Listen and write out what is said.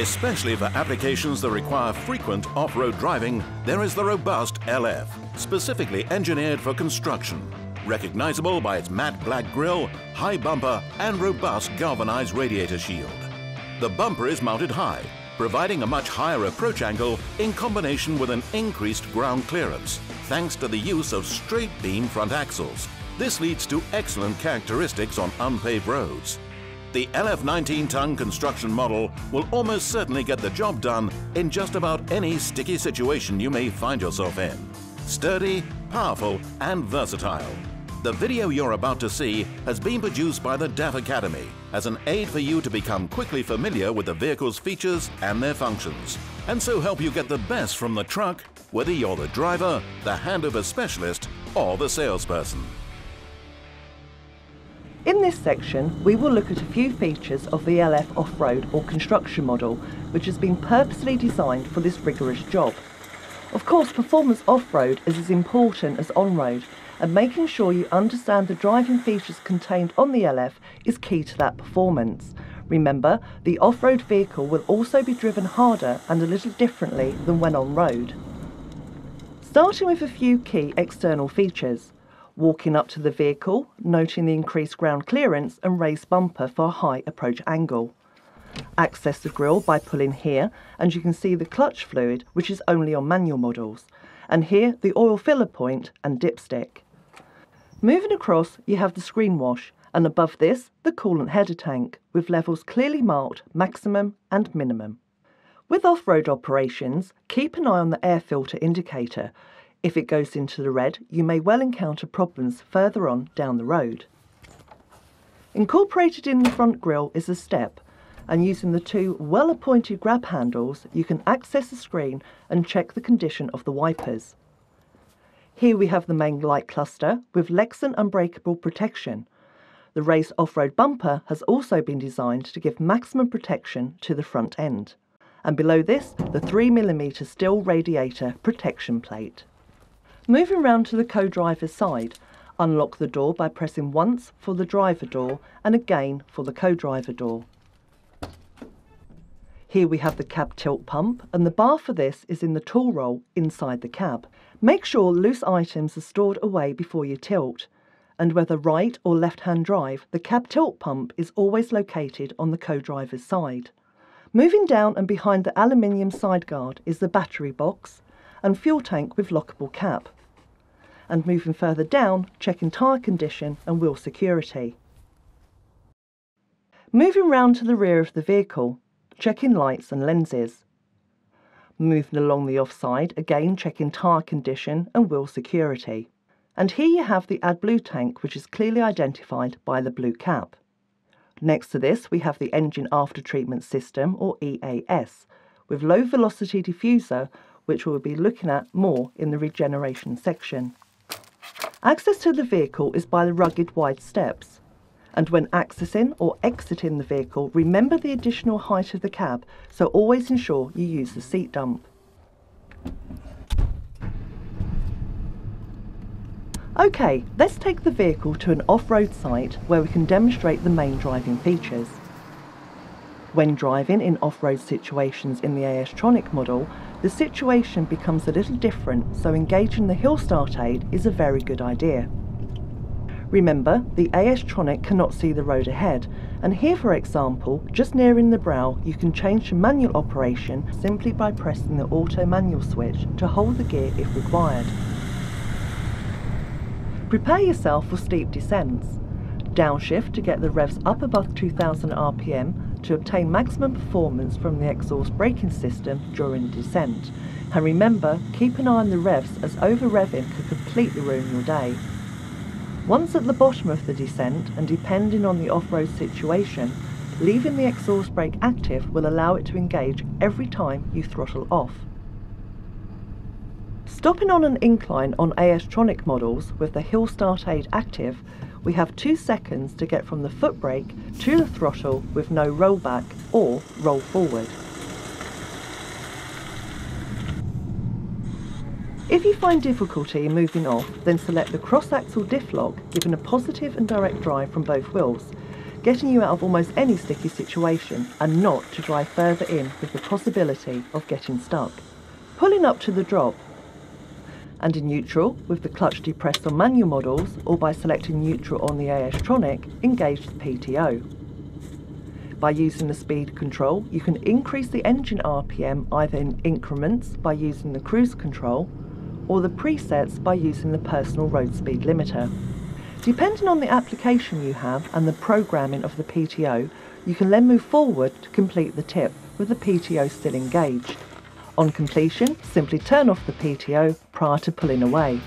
Especially for applications that require frequent off-road driving, there is the robust LF, specifically engineered for construction. Recognizable by its matte black grille, high bumper and robust galvanized radiator shield. The bumper is mounted high, providing a much higher approach angle in combination with an increased ground clearance, thanks to the use of straight beam front axles. This leads to excellent characteristics on unpaved roads. The LF 19-ton construction model will almost certainly get the job done in just about any sticky situation you may find yourself in. Sturdy, powerful and versatile. The video you're about to see has been produced by the DAF Academy as an aid for you to become quickly familiar with the vehicle's features and their functions, and so help you get the best from the truck, whether you're the driver, the handover specialist or the salesperson. In this section, we will look at a few features of the LF off-road or construction model, which has been purposely designed for this rigorous job. Of course, performance off-road is as important as on-road, and making sure you understand the driving features contained on the LF is key to that performance. Remember, the off-road vehicle will also be driven harder and a little differently than when on-road. Starting with a few key external features. Walking up to the vehicle, noting the increased ground clearance and raised bumper for a high approach angle. Access the grille by pulling here, and you can see the clutch fluid, which is only on manual models, and here the oil filler point and dipstick. Moving across, you have the screen wash, and above this, the coolant header tank, with levels clearly marked maximum and minimum. With off-road operations, keep an eye on the air filter indicator. If it goes into the red, you may well encounter problems further on down the road. Incorporated in the front grille is a step, and using the two well-appointed grab handles, you can access the screen and check the condition of the wipers. Here we have the main light cluster with Lexan unbreakable protection. The raised off-road bumper has also been designed to give maximum protection to the front end. And below this, the 3mm steel radiator protection plate. Moving round to the co-driver's side, unlock the door by pressing once for the driver door and again for the co-driver door. Here we have the cab tilt pump, and the bar for this is in the tool roll inside the cab. Make sure loose items are stored away before you tilt, and whether right or left-hand drive, the cab tilt pump is always located on the co-driver's side. Moving down and behind the aluminium side guard is the battery box and fuel tank with lockable cap. And moving further down, checking tyre condition and wheel security. Moving round to the rear of the vehicle, checking lights and lenses. Moving along the offside, again checking tyre condition and wheel security. And here you have the AdBlue tank, which is clearly identified by the blue cap. Next to this we have the engine after treatment system, or EAS, with low velocity diffuser, which we'll be looking at more in the regeneration section. Access to the vehicle is by the rugged wide steps, and when accessing or exiting the vehicle, remember the additional height of the cab, so always ensure you use the seat dump. Okay, let's take the vehicle to an off-road site where we can demonstrate the main driving features. When driving in off-road situations in the AS-tronic model, the situation becomes a little different, so engaging the hill start aid is a very good idea. Remember, the AS-tronic cannot see the road ahead, and here for example, just nearing the brow, you can change to manual operation simply by pressing the auto manual switch to hold the gear if required. Prepare yourself for steep descents. Downshift to get the revs up above 2000 RPM to obtain maximum performance from the exhaust braking system during the descent. And remember, keep an eye on the revs, as over-revving could completely ruin your day. Once at the bottom of the descent, and depending on the off-road situation, leaving the exhaust brake active will allow it to engage every time you throttle off. Stopping on an incline on AS-tronic models with the hill start aid active, we have 2 seconds to get from the foot brake to the throttle with no rollback or roll forward. If you find difficulty in moving off, then select the cross-axle diff lock, giving a positive and direct drive from both wheels. getting you out of almost any sticky situation and not to drive further in with the possibility of getting stuck. Pulling up to the drop, and in neutral, with the clutch depressed on manual models or by selecting neutral on the AS-tronic, engage the PTO. By using the speed control, you can increase the engine RPM either in increments by using the cruise control or the presets by using the personal road speed limiter. Depending on the application you have and the programming of the PTO, you can then move forward to complete the tip with the PTO still engaged. On completion, simply turn off the PTO prior to pulling away.